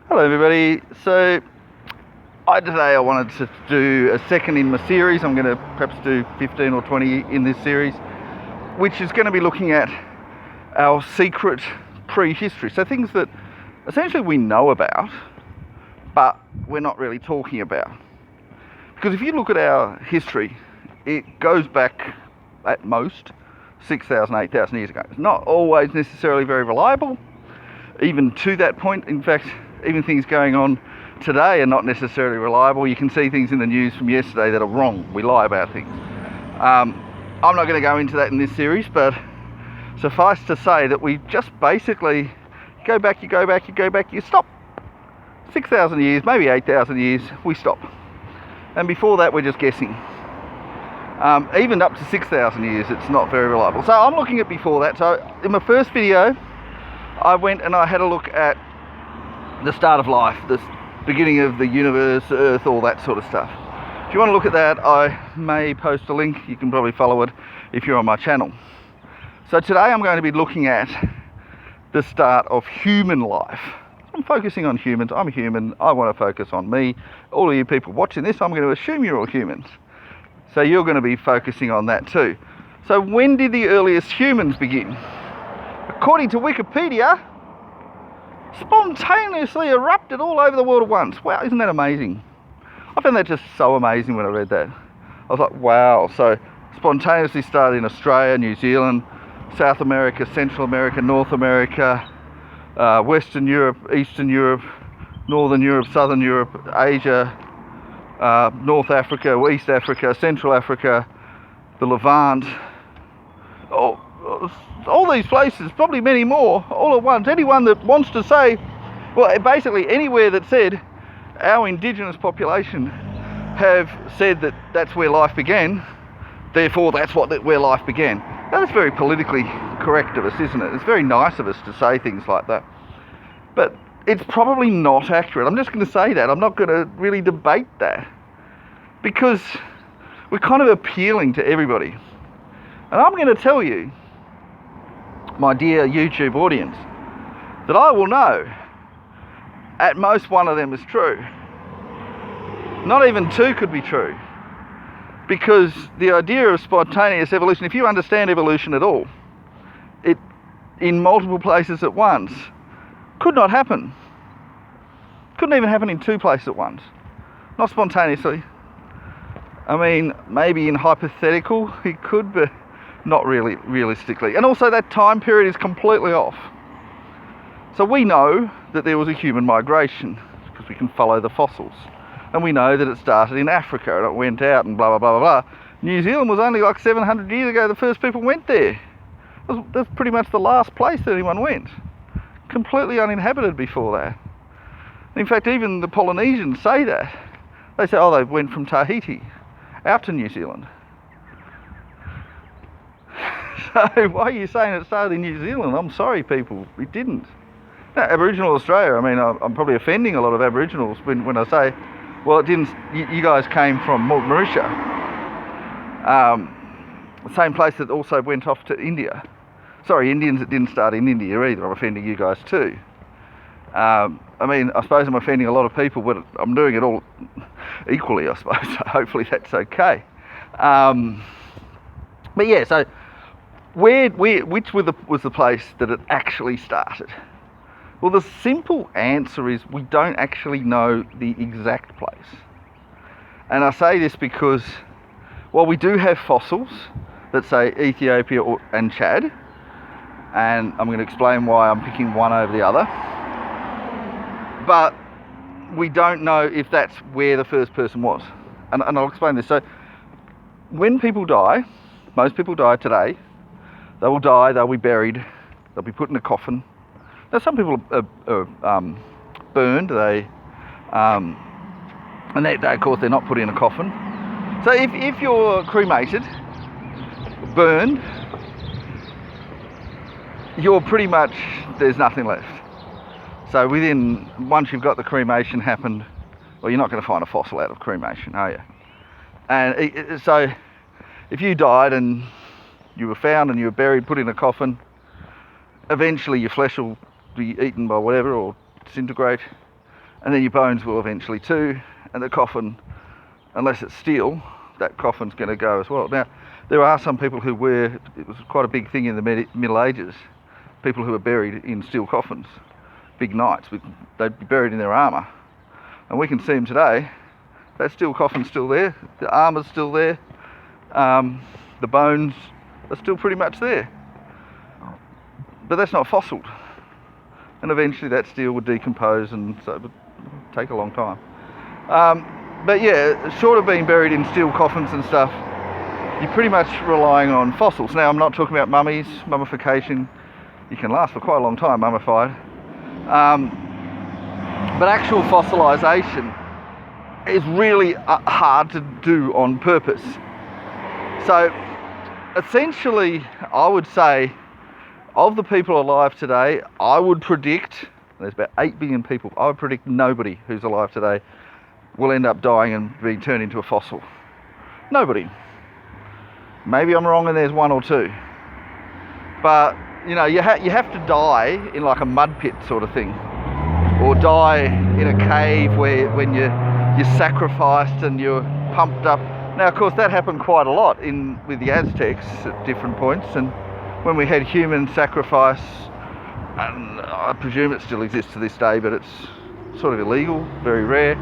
Hello everybody. Today I wanted to do a second in my series. I'm going to perhaps do 15 or 20 in this series, which is going to be looking at our secret prehistory. So things that essentially we know about, but we're not really talking about. Because if you look at our history, it goes back at most 6,000, 8,000 years ago. It's not always necessarily very reliable, even to that point. In fact, even things going on today are not necessarily reliable. You can see things in the news from yesterday that are wrong. We lie about things. I'm not going to go into that in this series, but suffice to say that we just basically you go back, you stop. 6,000 years, maybe 8,000 years, we stop. And before that, we're just guessing. Even up to 6,000 years, it's not very reliable. So I'm looking at before that. So in my first video, I went and I had a look at the start of life, the beginning of the universe, Earth, all that sort of stuff. If you want to look at that, I may post a link. You can probably follow it if you're on my channel. So today I'm going to be looking at the start of human life. I'm focusing on humans. I'm a human. I want to focus on me. All of you people watching this, I'm going to assume you're all humans. So you're going to be focusing on that too. So when did the earliest humans begin? According to Wikipedia, spontaneously erupted all over the world at once. Wow, isn't that amazing? I found that just so amazing when I read that. I was like, wow. So spontaneously started in Australia, New Zealand, South America, Central America, North America, Western Europe, Eastern Europe, Northern Europe, Southern Europe, Asia, North Africa, East Africa, Central Africa, the Levant, all these places, probably many more, all at once. Anyone that wants to say, well, basically anywhere that said our indigenous population have said that that's where life began, therefore that's where life began. Now, that's very politically correct of us, isn't it? It's very nice of us to say things like that. But it's probably not accurate. I'm just going to say that. I'm not going to really debate that, because we're kind of appealing to everybody. And I'm going to tell you, my dear YouTube audience, that I will know at most one of them is true. Not even two could be true. Because the idea of spontaneous evolution, if you understand evolution at all, it in multiple places at once could not happen. Couldn't even happen in two places at once. Not spontaneously. I mean, maybe in hypothetical it could, but not really realistically. And also that time period is completely off. So we know that there was a human migration because we can follow the fossils. And we know that it started in Africa and it went out and blah, blah, blah, blah, blah. New Zealand was only like 700 years ago the first people went there. That's pretty much the last place that anyone went. Completely uninhabited before that. In fact, even the Polynesians say that. They say, oh, they went from Tahiti out to New Zealand. So why are you saying it started in New Zealand? I'm sorry, people, it didn't. Now, Aboriginal Australia, I mean, I'm probably offending a lot of Aboriginals when I say, well, it didn't. You guys came from Mauritius, the same place that also went off to India. Sorry, Indians, it didn't start in India either. I'm offending you guys too. I mean, I suppose I'm offending a lot of people, but I'm doing it all equally, I suppose. So hopefully that's okay. But yeah, so which was the place that it actually started? Well, the simple answer is we don't actually know the exact place. And I say this because, while we do have fossils that say Ethiopia and Chad, and I'm going to explain why I'm picking one over the other, but we don't know if that's where the first person was. And I'll explain this. So when people die, most people die today, they will die, they'll be buried, they'll be put in a coffin. Now, some people are burned, and they, of course, they're not put in a coffin. So if you're cremated, burned, you're pretty much, there's nothing left. So once you've got the cremation happened, well, you're not going to find a fossil out of cremation, are you? And so if you died and you were found and you were buried, put in a coffin, eventually your flesh will be eaten by whatever or disintegrate, and then your bones will eventually too, and the coffin, unless it's steel, that coffin's going to go as well. Now, there are some people who it was quite a big thing in the Middle Ages, people who were buried in steel coffins, big knights, they'd be buried in their armour. And we can see them today. That steel coffin's still there, the armour's still there, the bones are still pretty much there. But that's not fossiled. And eventually that steel would decompose, and so it would take a long time. But yeah, short of being buried in steel coffins and stuff, you're pretty much relying on fossils. Now, I'm not talking about mummies, mummification. You can last for quite a long time mummified. But actual fossilisation is really hard to do on purpose. So essentially, I would say, of the people alive today, I would predict, there's about 8 billion people, I would predict nobody who's alive today will end up dying and being turned into a fossil. Nobody. Maybe I'm wrong and there's 1 or 2. But, you know, you have to die in like a mud pit sort of thing. Or die in a cave when you're sacrificed and you're pumped up. Now, of course, that happened quite a lot with the Aztecs at different points, and when we had human sacrifice, and I presume it still exists to this day, but it's sort of illegal, very rare,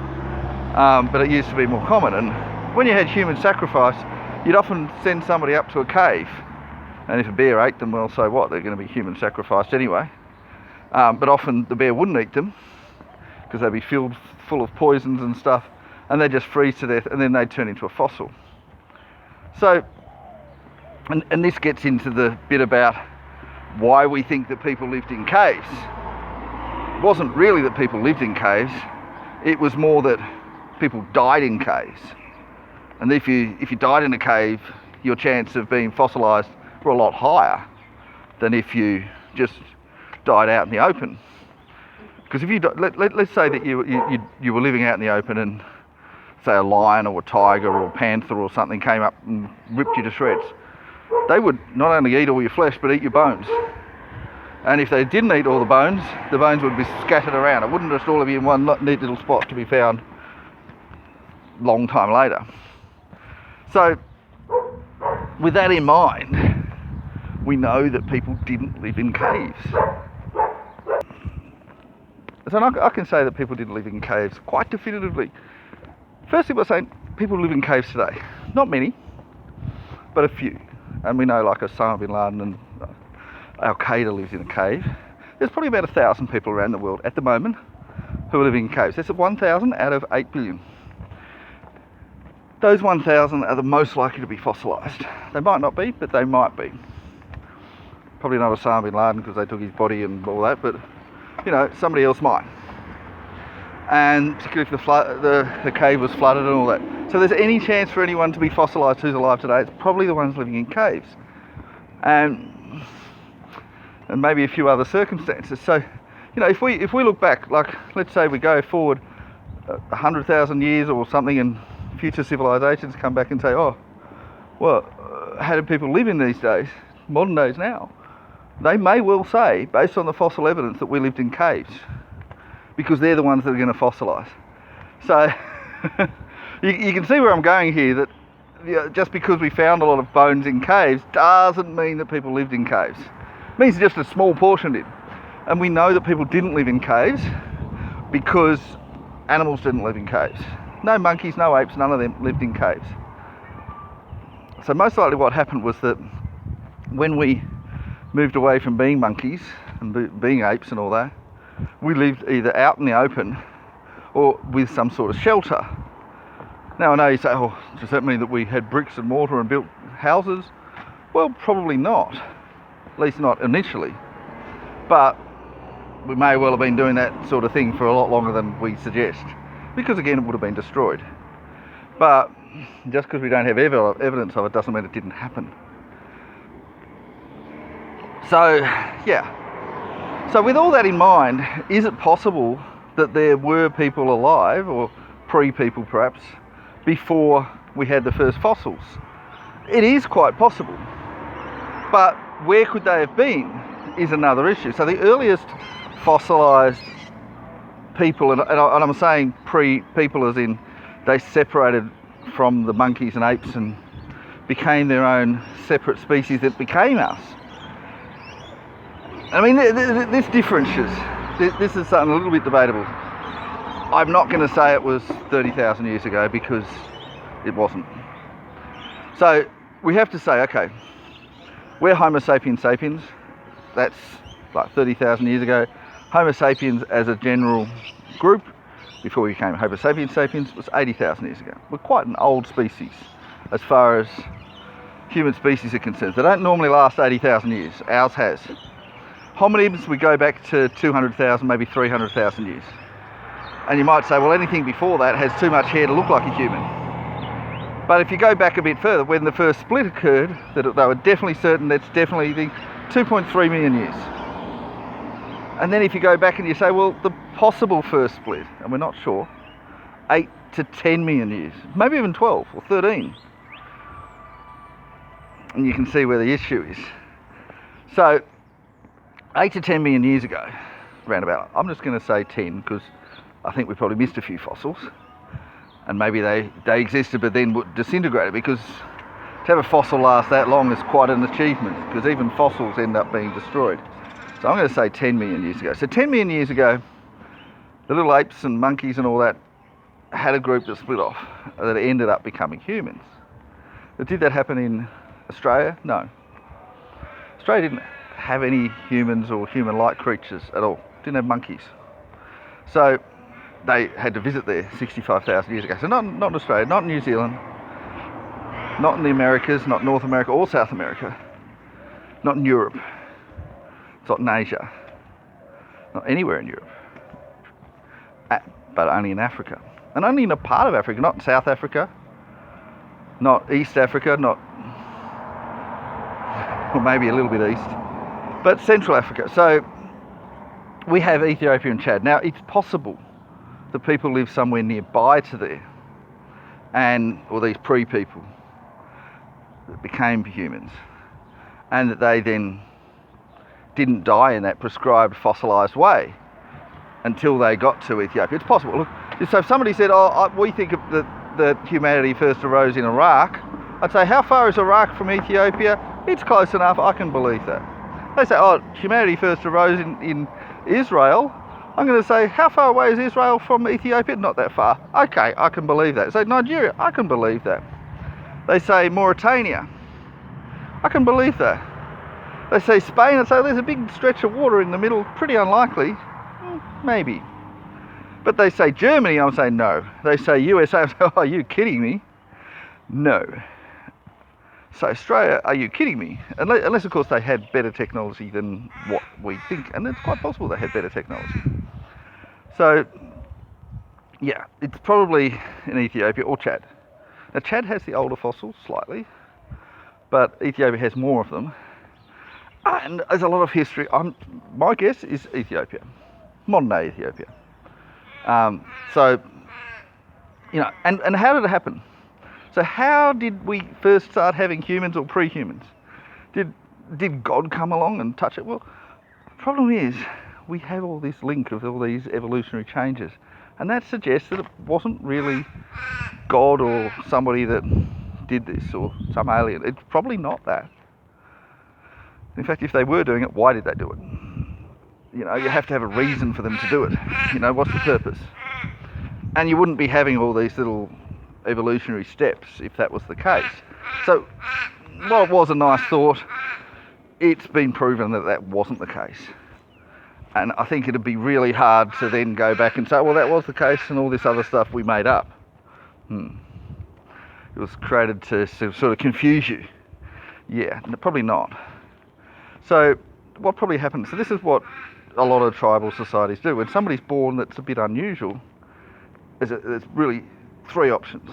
but it used to be more common. And when you had human sacrifice, you'd often send somebody up to a cave, and if a bear ate them, well, so what, they're going to be human sacrificed anyway. But often the bear wouldn't eat them because they'd be filled full of poisons and stuff, and they'd just freeze to death, and then they'd turn into a fossil. So, and this gets into the bit about why we think that people lived in caves. It wasn't really that people lived in caves, it was more that people died in caves. And if you died in a cave, your chance of being fossilised were a lot higher than if you just died out in the open. Because if you let's say that you were living out in the open, and say a lion or a tiger or a panther or something came up and ripped you to shreds, they would not only eat all your flesh but eat your bones. And if they didn't eat all the bones would be scattered around. It wouldn't just all be in one neat little spot to be found a long time later. So with that in mind, we know that people didn't live in caves. So I can say that people didn't live in caves quite definitively. Firstly, by saying people live in caves today. Not many, but a few. And we know, like Osama bin Laden and Al-Qaeda lives in a cave. There's probably about 1,000 people around the world at the moment who are living in caves. That's 1,000 out of 8 billion. Those 1,000 are the most likely to be fossilised. They might not be, but they might be. Probably not Osama bin Laden because they took his body and all that, but you know, somebody else might. And particularly if the cave was flooded and all that. So if there's any chance for anyone to be fossilised who's alive today, it's probably the ones living in caves. And maybe a few other circumstances. So, you know, if we look back, like let's say we go forward 100,000 years or something, and future civilizations come back and say, oh, well, how did people live in these days, modern days now? They may well say, based on the fossil evidence, that we lived in caves, because they're the ones that are going to fossilise. So you can see where I'm going here, that just because we found a lot of bones in caves doesn't mean that people lived in caves. It means just a small portion did. And we know that people didn't live in caves because animals didn't live in caves. No monkeys, no apes, none of them lived in caves. So most likely what happened was that when we moved away from being monkeys and being apes and all that, we lived either out in the open or with some sort of shelter. Now I know you say, oh, does that mean that we had bricks and mortar and built houses? Well, probably not, at least not initially. But we may well have been doing that sort of thing for a lot longer than we suggest, because again it would have been destroyed. But just because we don't have evidence of it doesn't mean it didn't happen. So, yeah. So with all that in mind, is it possible that there were people alive, or pre-people perhaps, before we had the first fossils? It is quite possible. But where could they have been is another issue. So the earliest fossilised people, and I'm saying pre-people as in they separated from the monkeys and apes and became their own separate species that became us. I mean, this differences. This is something a little bit debatable. I'm not going to say it was 30,000 years ago because it wasn't. So we have to say, okay, we're Homo sapiens sapiens. That's like 30,000 years ago. Homo sapiens as a general group, before we became Homo sapiens sapiens, was 80,000 years ago. We're quite an old species as far as human species are concerned. They don't normally last 80,000 years. Ours has. Hominids, we go back to 200,000, maybe 300,000 years. And you might say, well, anything before that has too much hair to look like a human. But if you go back a bit further, when the first split occurred, that they were definitely certain that's definitely the 2.3 million years. And then if you go back and you say, well, the possible first split, and we're not sure, 8 to 10 million years, maybe even 12 or 13. And you can see where the issue is. So 8 to 10 million years ago, roundabout, I'm just going to say 10 because I think we probably missed a few fossils, and maybe they existed but then disintegrated, because to have a fossil last that long is quite an achievement, because even fossils end up being destroyed. So I'm going to say 10 million years ago. So 10 million years ago, the little apes and monkeys and all that had a group that split off that ended up becoming humans. But did that happen in Australia? No. Australia didn't have any humans or human-like creatures at all. Didn't have monkeys. So they had to visit there 65,000 years ago. So not in Australia, not in New Zealand, not in the Americas, not North America or South America, not in Europe, it's not in Asia, not anywhere in Europe, but only in Africa. And only in a part of Africa, not South Africa, not East Africa, not, or maybe a little bit east, but Central Africa. So we have Ethiopia and Chad. Now, it's possible that people live somewhere nearby to there, or these pre-people that became humans, and that they then didn't die in that prescribed fossilised way until they got to Ethiopia. It's possible. Look, so if somebody said, we think that humanity first arose in Iraq, I'd say, how far is Iraq from Ethiopia? It's close enough, I can believe that. They say, humanity first arose in Israel. I'm going to say, how far away is Israel from Ethiopia? Not that far. Okay, I can believe that. So Nigeria, I can believe that. They say Mauritania, I can believe that. They say Spain, and say there's a big stretch of water in the middle, pretty unlikely, maybe. But they say Germany, I'm saying no. They say USA, I'm saying, are you kidding me? No. So Australia, are you kidding me? Unless of course they had better technology than what we think, and it's quite possible they had better technology. So yeah, it's probably in Ethiopia or Chad. Now Chad has the older fossils slightly, but Ethiopia has more of them. And there's a lot of history. My guess is Ethiopia, modern day Ethiopia. So, and how did it happen? So how did we first start having humans or pre-humans? Did God come along and touch it? Well, the problem is we have all this link of all these evolutionary changes, and that suggests that it wasn't really God or somebody that did this, or some alien. It's probably not that. In fact, if they were doing it, why did they do it? You have to have a reason for them to do it. What's the purpose? And you wouldn't be having all these little evolutionary steps if that was the case. So, while it was a nice thought, it's been proven that that wasn't the case. And I think it'd be really hard to then go back and say, well, that was the case and all this other stuff we made up. It was created to sort of confuse you. Yeah, probably not. So what probably happens, so this is what a lot of tribal societies do. When somebody's born that's a bit unusual, there's really three options.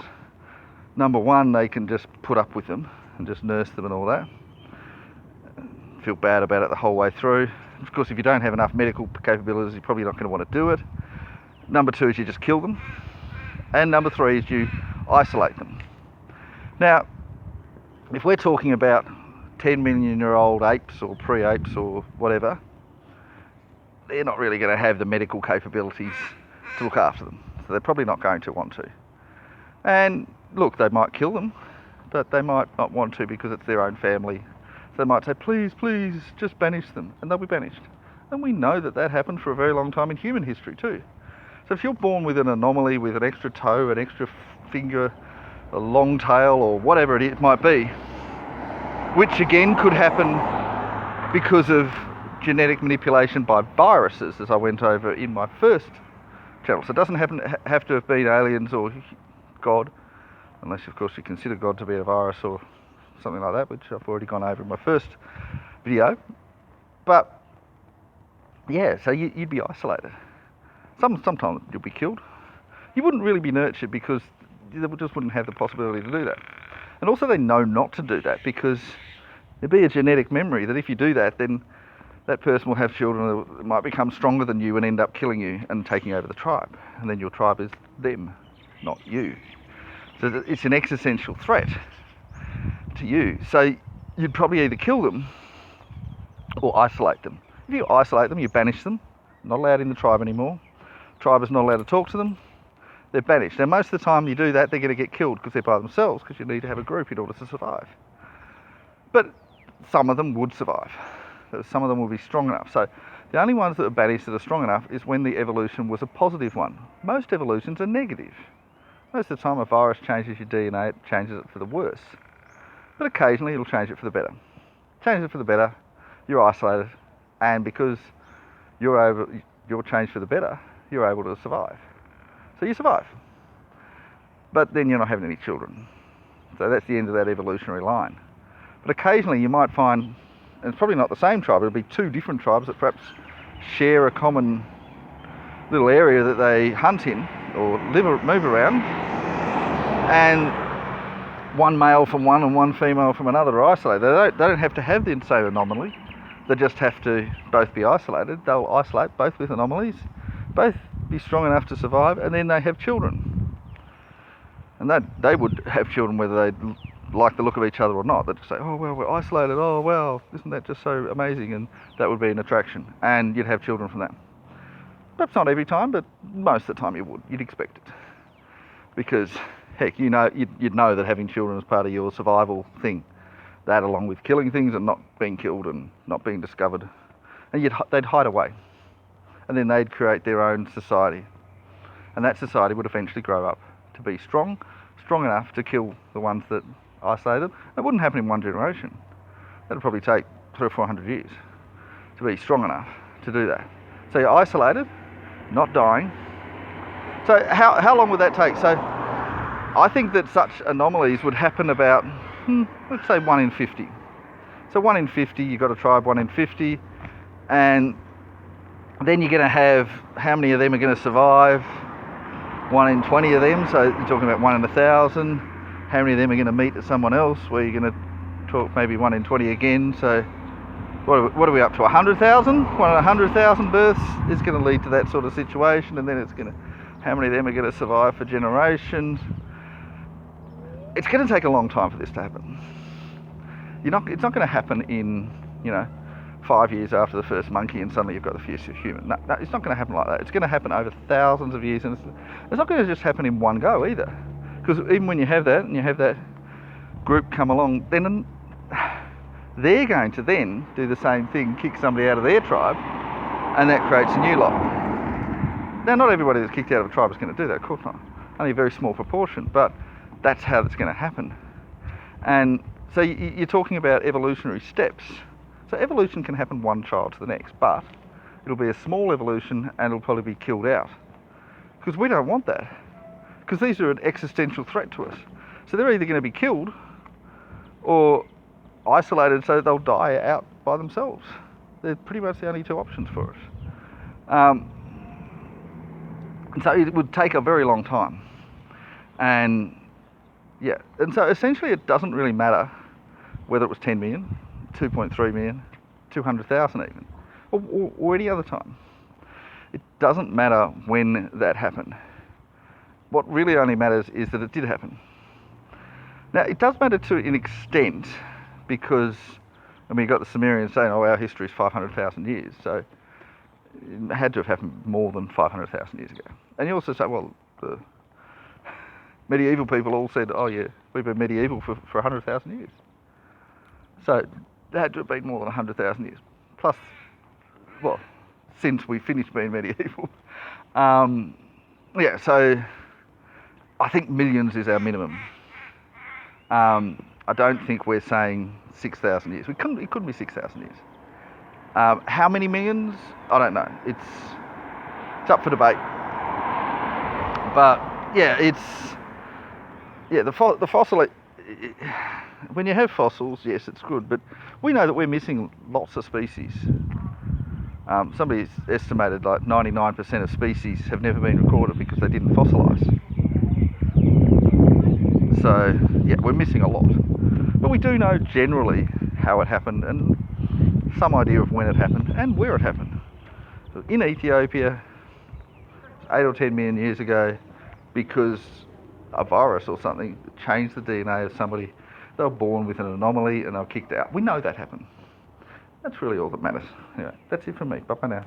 Number one, they can just put up with them and just nurse them and all that. Feel bad about it the whole way through. Of course, if you don't have enough medical capabilities, you're probably not going to want to do it. Number two is you just kill them. And number three is you isolate them. Now, if we're talking about 10 million year old apes or pre-apes or whatever, they're not really going to have the medical capabilities to look after them. So they're probably not going to want to. And look, they might kill them, but they might not want to because it's their own family. So they might say, please, please, just banish them, and they'll be banished. And we know that that happened for a very long time in human history too. So if you're born with an anomaly, with an extra toe, an extra finger, a long tail, or whatever it might be, which again could happen because of genetic manipulation by viruses, as I went over in my first channel. So it doesn't have to have been aliens or God, unless of course you consider God to be a virus or something like that, which I've already gone over in my first video. But yeah, so you'd be isolated. Sometimes you'll be killed. You wouldn't really be nurtured because they just wouldn't have the possibility to do that. And also they know not to do that because there'd be a genetic memory that if you do that, then that person will have children that might become stronger than you and end up killing you and taking over the tribe. And then your tribe is them, not you. So it's an existential threat to you. So you'd probably either kill them or isolate them. If you isolate them, you banish them, not allowed in the tribe anymore. Tribe is not allowed to talk to them. They're banished. Now most of the time you do that, they're going to get killed because they're by themselves, because you need to have a group in order to survive. But some of them would survive. Some of them will be strong enough. So the only ones that are banished that are strong enough is when the evolution was a positive one. Most evolutions are negative. Most of the time a virus changes your DNA, it changes it for the worse. But occasionally it'll change it for the better. Changes it for the better, you're isolated, and because you're changed for the better, you're able to survive. So you survive. But then you're not having any children. So that's the end of that evolutionary line. But occasionally you might find, and it's probably not the same tribe, it'll be two different tribes that perhaps share a common little area that they hunt in or move around, and one male from one and one female from another are isolated. They don't have to have the same anomaly. They just have to both be isolated. They'll isolate, both with anomalies, both be strong enough to survive, and then they have children. And they would have children whether they like the look of each other or not. They'd say, oh well, we're isolated, oh well, isn't that just so amazing? And that would be an attraction, and you'd have children from that. Perhaps not every time, but most of the time you'd expect it. Because heck, you'd know that having children is part of your survival thing. That along with killing things and not being killed and not being discovered. And they'd hide away. And then they'd create their own society. And that society would eventually grow up to be strong enough to kill the ones that isolate them. It wouldn't happen in one generation. That'd probably take 300 or 400 years to be strong enough to do that. So you're isolated, not dying. So how long would that take? So I think that such anomalies would happen about, let's say 1 in 50. So 1 in 50, you've got a tribe 1 in 50, and then you're going to have, how many of them are going to survive? 1 in 20 of them, so you're talking about 1 in 1,000. How many of them are going to meet someone else, where you're going to talk maybe 1 in 20 again? So what are we up to, 100,000? 1 in 100,000 births is going to lead to that sort of situation, and then it's going to, how many of them are going to survive for generations? It's going to take a long time for this to happen. It's not going to happen in, 5 years after the first monkey and suddenly you've got the first human. No, it's not going to happen like that. It's going to happen over thousands of years, and it's not going to just happen in one go either. Because even when you have that, and you have that group come along, then they're going to then do the same thing, kick somebody out of their tribe, and that creates a new lot. Now, not everybody that's kicked out of a tribe is going to do that, of course not. Only a very small proportion, but that's how it's going to happen. And so you're talking about evolutionary steps. So evolution can happen one child to the next, but it'll be a small evolution and it'll probably be killed out. Because we don't want that. Because these are an existential threat to us. So they're either going to be killed or isolated so they'll die out by themselves. They're pretty much the only two options for us. And so it would take a very long time. And so essentially it doesn't really matter whether it was 10 million, 2.3 million, 200,000 even, or any other time. It doesn't matter when that happened. What really only matters is that it did happen. Now, it does matter to an extent because, you've got the Sumerians saying, our history is 500,000 years. So it had to have happened more than 500,000 years ago. And you also say, well, the medieval people all said, oh yeah, we've been medieval for 100,000 years. So it had to have been more than 100,000 years. Plus, well, since we finished being medieval. Yeah, so I think millions is our minimum. I don't think we're saying 6,000 years. It couldn't be 6,000 years. How many millions? I don't know. It's up for debate. But yeah, the fossil. When you have fossils, yes, it's good. But we know that we're missing lots of species. Somebody's estimated like 99% of species have never been recorded because they didn't fossilise. So yeah, we're missing a lot. But we do know generally how it happened and some idea of when it happened and where it happened. So in Ethiopia, 8 or 10 million years ago, because a virus or something changed the DNA of somebody. They were born with an anomaly and they were kicked out. We know that happened. That's really all that matters. Anyway, that's it from me. Bye-bye now.